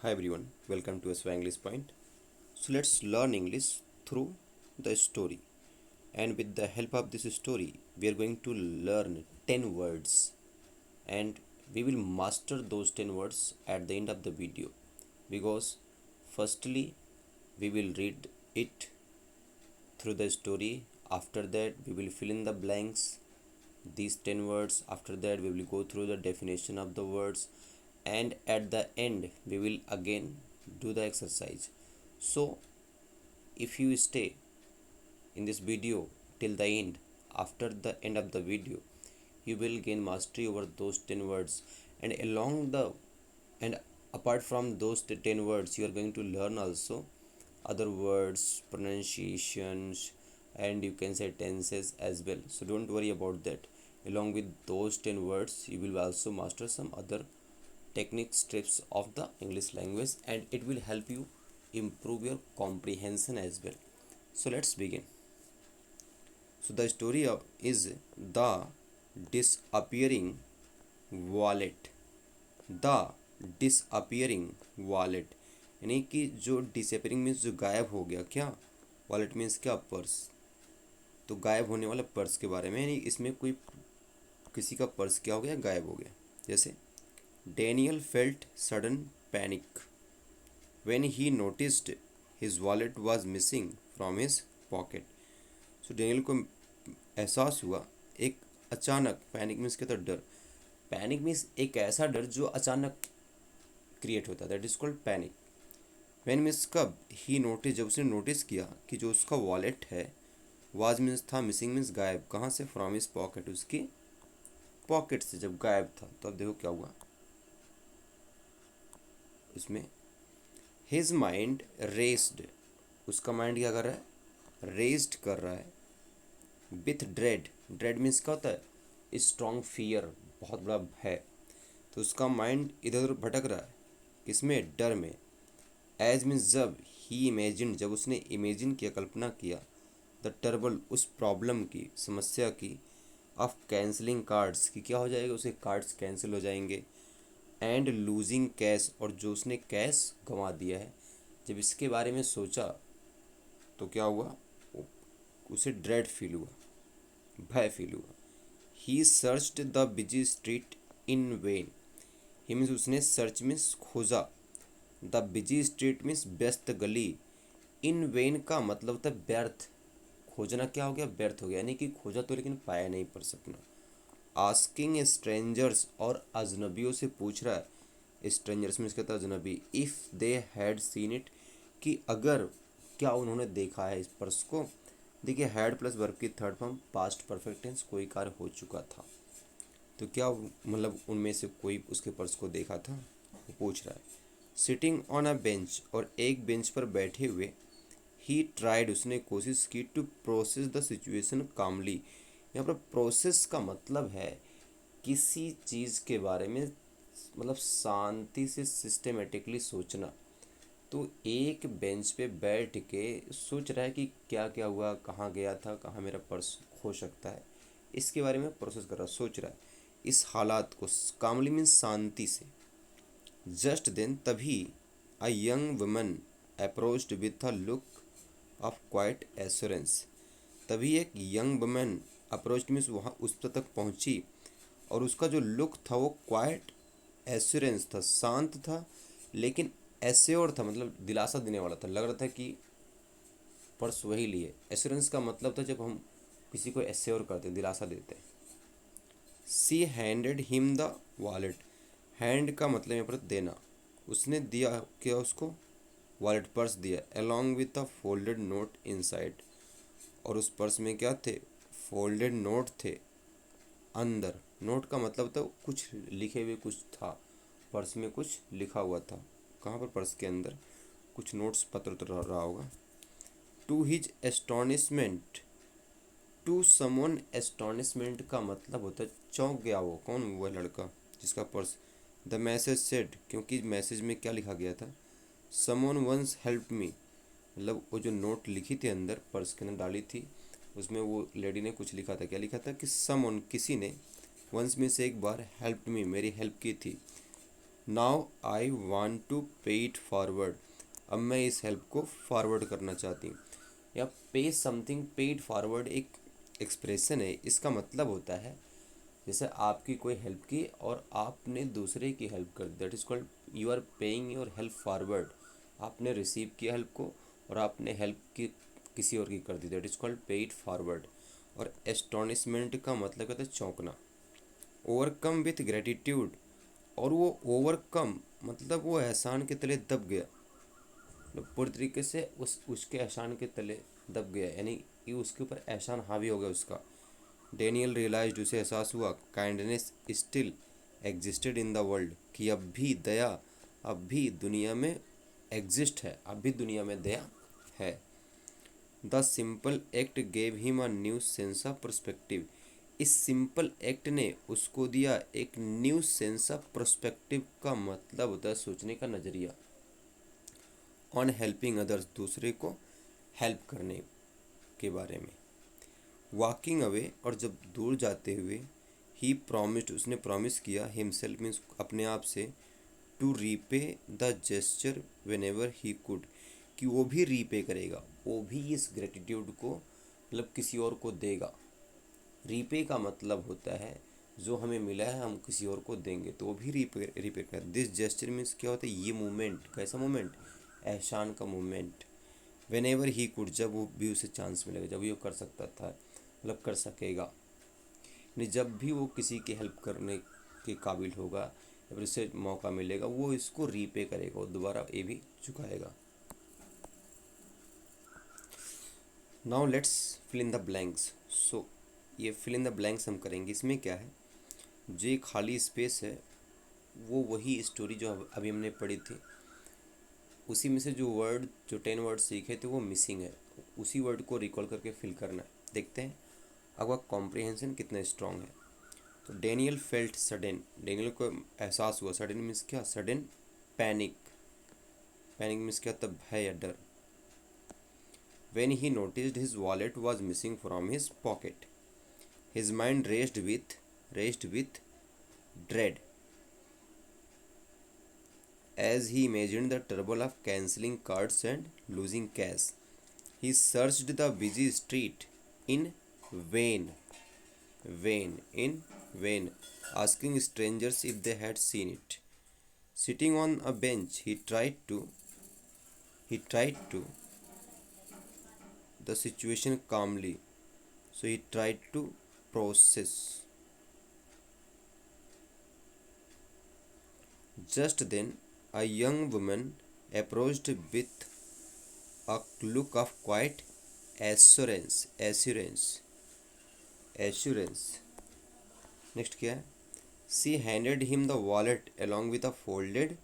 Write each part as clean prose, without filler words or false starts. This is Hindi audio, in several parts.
Hi everyone, welcome to SY English Point. So let's learn English through the story. And with the help of this story, we are going to learn 10 words and we will master those 10 words at the end of the video. Because firstly, we will read it through the story. After that, we will fill in the blanks these 10 words. After that, we will go through the definition of the words, and at the end we will again do the exercise. So if you stay in this video till the end, after the end of the video you will gain mastery over those 10 words, and along the and apart from those 10 words you are going to learn also other words, pronunciations, and you can say tenses as well. So don't worry about that. Along with those 10 words you will also master some other technique strips of the English language, and it will help you improve your comprehension as well. So let's begin. So the story of is the disappearing wallet. The disappearing wallet यानी कि जो डिसअपियरिंग मीन्स जो गायब हो गया, क्या वॉलेट मीन्स क्या, पर्स। तो गायब होने वाला पर्स के बारे में, यानी इसमें कोई किसी का पर्स क्या हो गया, गायब हो गया। जैसे Daniel felt sudden panic when he noticed his wallet was missing from his pocket. So Daniel को एहसास हुआ एक अचानक, पैनिक मीन्स क्या था, डर। पैनिक मीन्स एक ऐसा डर जो अचानक क्रिएट होता है, that is called panic. When means कब, ही नोटिस जब उसने नोटिस किया कि जो उसका वॉलेट है, वाज मीन्स था, मिसिंग मीन्स गायब, कहाँ से, फ्रॉम हिज पॉकेट, उसकी पॉकेट से जब गायब था। तो अब देखो क्या हुआ उसमें, हिज माइंड रेस्ड, उसका माइंड क्या कर रहा है, रेस्ड कर रहा है, विथ ड्रेड। ड्रेड मीन्स क्या होता है, स्ट्रॉन्ग फियर, बहुत बड़ा भय। तो उसका माइंड इधर उधर भटक रहा है, किसमें, डर में। एज मीन्स जब, ही इमेजिन जब उसने इमेजिन किया, कल्पना किया, द टर्बल उस प्रॉब्लम की, समस्या की, ऑफ कैंसलिंग कार्ड्स की, क्या हो जाएगा, उसे कार्ड्स कैंसिल हो जाएंगे, एंड लूजिंग कैश, और जो उसने कैश गंवा दिया है। जब इसके बारे में सोचा तो क्या हुआ, उसे ड्रेड फील हुआ, भय फील हुआ। He searched the busy street in vain. He means उसने सर्च मीन्स खोजा, द बिजी स्ट्रीट मीन्स व्यस्त गली, इन वेन का मतलब होता है व्यर्थ। खोजना क्या हो गया, व्यर्थ हो गया, यानी कि खोजा तो लेकिन पाया नहीं पर सपना। आस्किंग स्ट्रेंजर्स, और अजनबियों से पूछ रहा है, स्ट्रेंजर्स मीन्स कहता है अजनबी, if they had seen it, कि अगर, क्या उन्होंने देखा है इस पर्स को। देखिए हैड प्लस वर्ब की third form past perfect tense, कोई कार्य हो चुका था, तो क्या मतलब उनमें से कोई उसके पर्स को देखा था, वो पूछ रहा है। सिटिंग ऑन अ बेंच, और एक बेंच पर बैठे हुए, ही ट्राइड उसने कोशिश की, टू प्रोसेस द सिचुएशन कामली। यहाँ पर प्रोसेस का मतलब है किसी चीज़ के बारे में मतलब शांति से सिस्टमेटिकली सोचना। तो एक बेंच पे बैठ के सोच रहा है कि क्या क्या हुआ, कहाँ गया था, कहाँ मेरा पर्स खो सकता है, इसके बारे में प्रोसेस कर रहा, सोच रहा है इस हालात को। कामली मीन्स शांति से। जस्ट देन तभी, a young woman approached with a look of quite assurance. तभी एक यंग वुमन अप्रोच्ड मीन्स वहाँ उस तक पहुँची, और उसका जो लुक था वो क्वाइट एश्योरेंस था, शांत था, लेकिन एश्योर था, मतलब दिलासा देने वाला था। लग रहा था कि पर्स वही लिए। एश्योरेंस का मतलब था जब हम किसी को एश्योर करते, दिलासा देते हैं। She handed him the wallet. Hand का मतलब यहाँ पर देना, उसने दिया क्या उसको, वॉलेट, पर्स दिया, along with a folded note inside, और उस पर्स में क्या थे, फोल्डेड नोट थे अंदर। नोट का मतलब था कुछ लिखे हुए कुछ था, पर्स में कुछ लिखा हुआ था। कहाँ पर, पर्स के अंदर कुछ नोट्स पत्र तो रहा होगा। टू हिज एस्टॉनिशमेंट, टू समवन एस्टॉनिशमेंट का मतलब होता है चौंक गया वो, कौन, वो लड़का जिसका पर्स। द मैसेज सेड, क्योंकि मैसेज में क्या लिखा गया था, समवन वंस हेल्प मी, मतलब वो जो नोट लिखी थी अंदर पर्स के अंदर डाली थी, उसमें वो लेडी ने कुछ लिखा था। क्या लिखा था कि समवन, किसी ने, वंस में से एक बार, हेल्प मी, मेरी हेल्प की थी, now I want to pay it forward, अब मैं इस हेल्प को फॉरवर्ड करना चाहती हूँ। या पे समथिंग पेड फॉरवर्ड एक एक्सप्रेशन है, इसका मतलब होता है जैसे आपकी कोई हेल्प की और आपने दूसरे की हेल्प कर दी, that is called you are paying your help forward. आपने रिसीव किया हेल्प को और आपने हेल्प की किसी और की कर दी, that is called pay it forward. और एस्टोनिशमेंट का मतलब होता है चौंकना। ओवरकम विथ ग्रेटिट्यूड, और वो ओवरकम मतलब वो एहसान के तले दब गया, मतलब पूरी तरीके से उसके एहसान के तले दब गया, यानी कि उसके ऊपर एहसान हावी हो गया उसका। डेनियल रियलाइज्ड, उसे एहसास हुआ, kindness still existed in the world, कि अब भी दया, अब भी दुनिया में एग्जिस्ट है, अब भी दुनिया में दया है। The simple act gave him a new sense of perspective, इस सिंपल एक्ट ने उसको दिया एक न्यू सेंस ऑफ पर्सपेक्टिव, का मतलब होता है सोचने का नज़रिया। ऑन हेल्पिंग अदर्स, दूसरे को हेल्प करने के बारे में। वॉकिंग अवे, और जब दूर जाते हुए, ही प्रॉमिस्ड, उसने प्रॉमिस किया, हिमसेल्फ मीन्स अपने आप से, to repay the gesture whenever he could, कि वो भी रीपे करेगा, वो भी इस ग्रेटिट्यूड को मतलब किसी और को देगा। रीपे का मतलब होता है जो हमें मिला है हम किसी और को देंगे, तो वो भी रीपे कर। दिस जेस्चर मीन्स क्या होता है, ये मूवमेंट, कैसा मूवमेंट, एहसान का movement. When ever he could, जब वो भी उसे चांस मिलेगा, जब भी वो कर सकता था, मतलब कर सकेगा, नहीं जब भी वो किसी की हेल्प करने के काबिल होगा या फिर उसे मौका मिलेगा, वो इसको रीपे करेगा, वो दोबारा ये भी चुकाएगा। Now let's fill in the blanks. So ये फिल इन द ब्लैंक्स हम करेंगे। इसमें क्या है, जो ये खाली स्पेस है वो वही स्टोरी जो अभी हमने पढ़ी थी, उसी में से जो वर्ड, जो 10 वर्ड सीखे थे वो मिसिंग है, उसी वर्ड को रिकॉल करके फिल करना है। देखते हैं आपका कॉम्प्रिहेंशन कितना स्ट्रांग है। तो डेनियल फेल्ट सडन, डेनियल को एहसास हुआ, सडन मीन्स क्या, सडन पैनिक, पैनिक मीन्स क्या, तब भय या डर। When he noticed his wallet was missing from his pocket, his mind raised with dread, as he imagined the trouble of cancelling cards and losing cash. He searched the busy street in vain, in vain, asking strangers if they had seen it. Sitting on a bench, he tried to the situation calmly. So he tried to process. Just then, a young woman approached with a look of quiet assurance. Next क्या है? She handed him the wallet along with a folded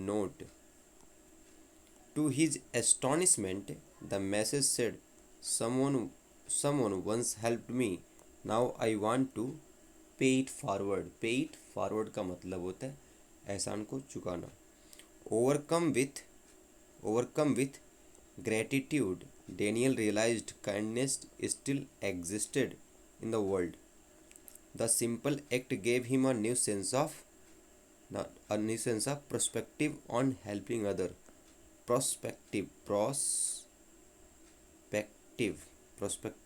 note. To his astonishment, the message said, "Someone, someone once helped me. Now I want to pay it forward. Pay it forward का मतलब होता है एहसान को चुकाना। Overcome with gratitude, Daniel realized kindness still existed in the world. The simple act gave him a new sense of perspective on helping other. Prospective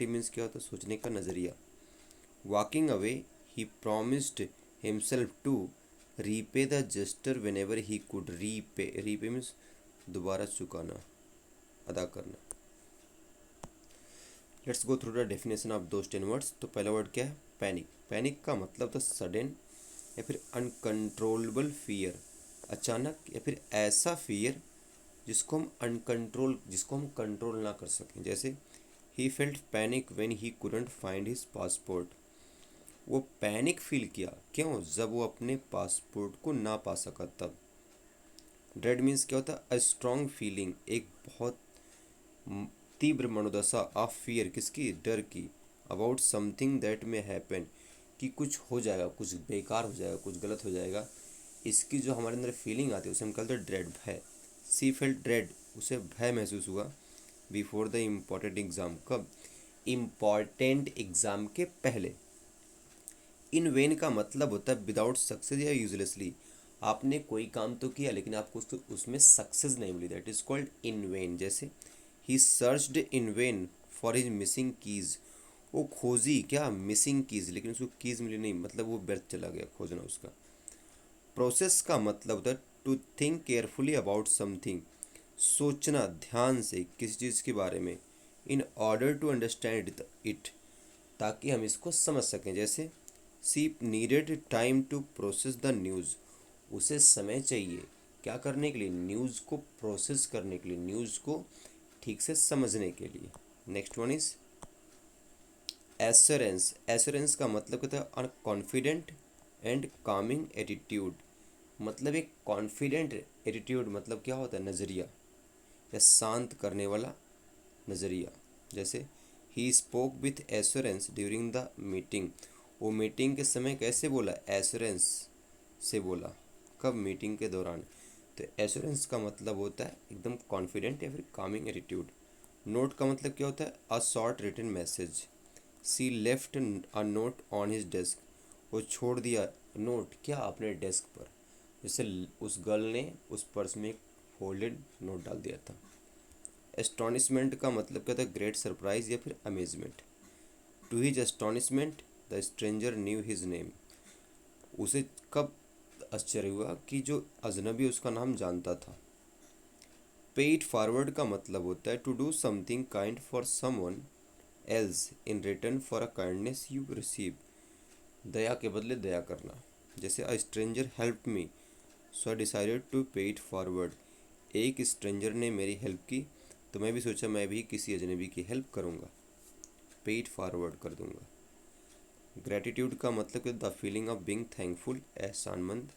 means क्या होता है, सोचने का नज़रिया। Walking away, he promised himself to repay the gesture whenever he could. repay means दोबारा चुकाना, अदा करना। Let's go through the definition of those 10 words. तो पहला वर्ड क्या है, पैनिक। पैनिक का मतलब था सडन या फिर अनकंट्रोलेबल फियर, अचानक या फिर ऐसा फियर जिसको हम कंट्रोल ना कर सकें। जैसे he felt panic when he couldn't find his passport, वो पैनिक फील किया, क्यों, जब वो अपने पासपोर्ट को ना पा सका तब। ड्रेड मीन्स क्या होता है, अ स्ट्रॉन्ग फीलिंग, एक बहुत तीव्र मनोदशा ऑफ फियर, किसकी, डर की, about something that may happen, कि कुछ हो जाएगा, कुछ बेकार हो जाएगा, कुछ गलत हो जाएगा, इसकी जो हमारे अंदर फीलिंग आती है उसे हम कहते हैं ड्रेड, भय। सी फेल्ट ड्रेड, उसे भय महसूस हुआ, बिफोर द इम्पॉर्टेंट एग्ज़ाम, कब, इम्पॉर्टेंट एग्ज़ाम के पहले। इन वेन का मतलब होता है विदाउट सक्सेस या यूजलेसली। आपने कोई काम तो किया लेकिन आपको उसमें सक्सेस नहीं मिली, that is called in vain. जैसे he searched in vain for his missing keys, वो खोजी क्या मिसिंग कीज, लेकिन उसको कीज मिली नहीं, मतलब वो व्यर्थ चला गया खोजना उसका। प्रोसेस का मतलब होता है to think carefully about something, सोचना ध्यान से किसी चीज़ के बारे में, in order to understand it, ताकि हम इसको समझ सकें। जैसे she needed time to process the news, उसे समय चाहिए क्या करने के लिए, न्यूज़ को प्रोसेस करने के लिए, न्यूज़ को ठीक से समझने के लिए। Next one is assurance. Assurance का मतलब होता है कॉन्फिडेंट एंड कामिंग एटीट्यूड, मतलब एक कॉन्फिडेंट एटीट्यूड मतलब क्या होता है, नज़रिया या शांत करने वाला नज़रिया। जैसे he spoke with assurance during the meeting, वो मीटिंग के समय कैसे बोला, एश्योरेंस से बोला। कब, मीटिंग के दौरान। तो एश्योरेंस का मतलब होता है एकदम कॉन्फिडेंट या फिर कामिंग एटीट्यूड। नोट का मतलब क्या होता है, a short written message. She left a note on his desk, वो छोड़ दिया नोट क्या अपने डेस्क पर, जैसे उस गर्ल ने उस पर्स में एक फोल्डेड नोट डाल दिया था। एस्टॉनिशमेंट का मतलब क्या था, ग्रेट सरप्राइज या फिर amazement. To his astonishment the stranger knew his name, उसे कब आश्चर्य हुआ कि जो अजनबी उसका नाम जानता था। पे इट फॉरवर्ड का मतलब होता है to do something kind for someone else in return for a kindness you receive, दया के बदले दया करना। जैसे a stranger help me so I decided to pay it forward, एक स्ट्रेंजर ने मेरी हेल्प की तो मैं भी सोचा मैं भी किसी अजनबी की हेल्प करूँगा, पे इट फॉरवर्ड कर दूँगा। ग्रेटिट्यूड का मतलब है the feeling of being thankful, एहसानमंद।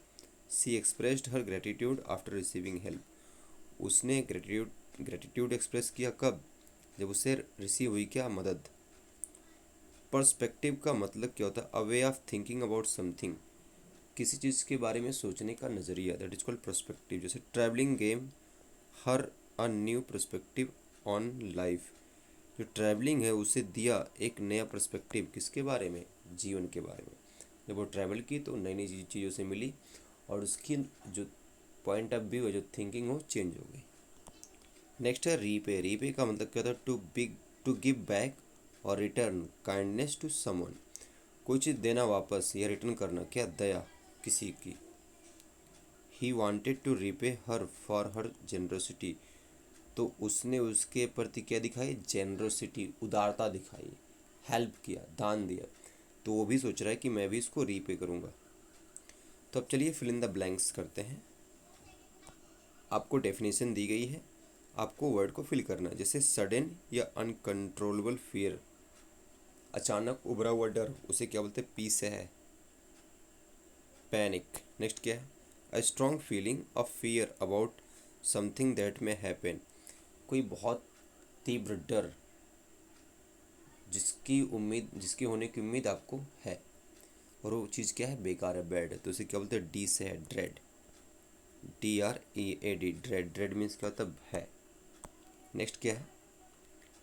She expressed her gratitude after receiving help, उसने ग्रेटिट्यूड एक्सप्रेस किया कब, जब उसे रिसीव हुई क्या, मदद। पर्सपेक्टिव का मतलब क्या होता है, a way of thinking about something, किसी चीज़ के बारे में सोचने का नज़रिया, दैट इज कॉल्ड पर्सपेक्टिव। जैसे travelling gave her a new perspective on life, जो ट्रैवलिंग है उसे दिया एक नया पर्सपेक्टिव, किसके बारे में, जीवन के बारे में। जब वो ट्रैवल की तो नई नई चीज़ों से मिली और उसकी जो पॉइंट ऑफ व्यू है, जो थिंकिंग हो, चेंज हो गई। नेक्स्ट है रीपे। रीपे का मतलब क्या होता है, टू गिव बैक और रिटर्न काइंडनेस टू समवन, कोई चीज़ देना वापस या रिटर्न करना, क्या, दया किसी की। He wanted to repay her for her generosity, तो उसने उसके प्रति क्या दिखाई, जेनरोसिटी, उदारता दिखाई, हेल्प किया, दान दिया। तो वो भी सोच रहा है कि मैं भी इसको रीपे करूँगा। तो अब चलिए फिल इन द ब्लैंक्स करते हैं। आपको डेफिनेशन दी गई है, आपको वर्ड को फिल करना है। जैसे सडन या अनकंट्रोलेबल फियर, अचानक उभरा हुआ डर, उसे क्या बोलते हैं, पी से है, पैनिक। नेक्स्ट क्या है, a strong feeling of fear about something that may happen, कोई बहुत तीव्र डर जिसकी होने की उम्मीद आपको है और वो चीज़ क्या है, बेकार है, बैड है, तो उसे क्या बोलते हैं, डी से है, dread, DREAD, dread. Dread means क्या होता है। नेक्स्ट क्या है,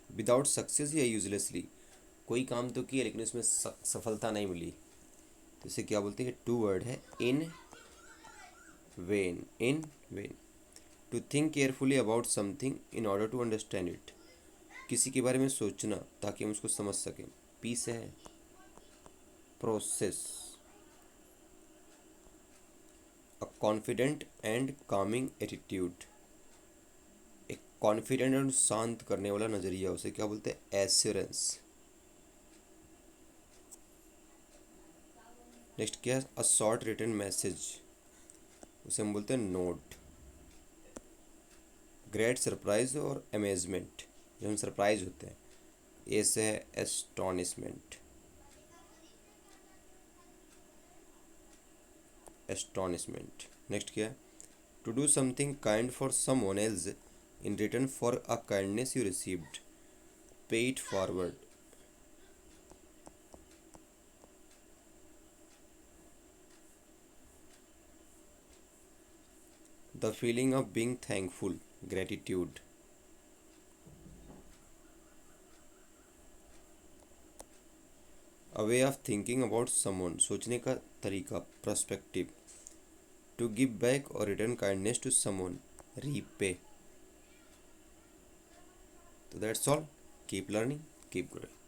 विदाउट सक्सेस या यूजलेसली, कोई काम तो किया लेकिन उसमें सफलता नहीं मिली, तो इसे क्या बोलते हैं, टू वर्ड है, in vain. In vain. To think carefully about something in order to understand it, किसी के बारे में सोचना ताकि हम उसको समझ सकें, पी से है, process. A confident and Kameng attitude, एक कॉन्फिडेंट और शांत करने वाला नज़रिया, उसे क्या बोलते हैं, एश्योरेंस। नेक्स्ट क्या है, अ शॉर्ट रिटन मैसेज, उसे हम बोलते हैं नोट। ग्रेट सरप्राइज और अमेजमेंट, जब हम सरप्राइज होते हैं, ए से है एस्टॉनिशमेंट, एस्टॉनिशमेंट। नेक्स्ट क्या है, to do something kind for someone else in return for a kindness you received, pay it forward. The feeling of being thankful, gratitude. A way of thinking about someone, सोचने का तरीका, पर्सपेक्टिव। टू गिव बैक और return kindness to someone, repay. तो that's all, keep learning, keep growing.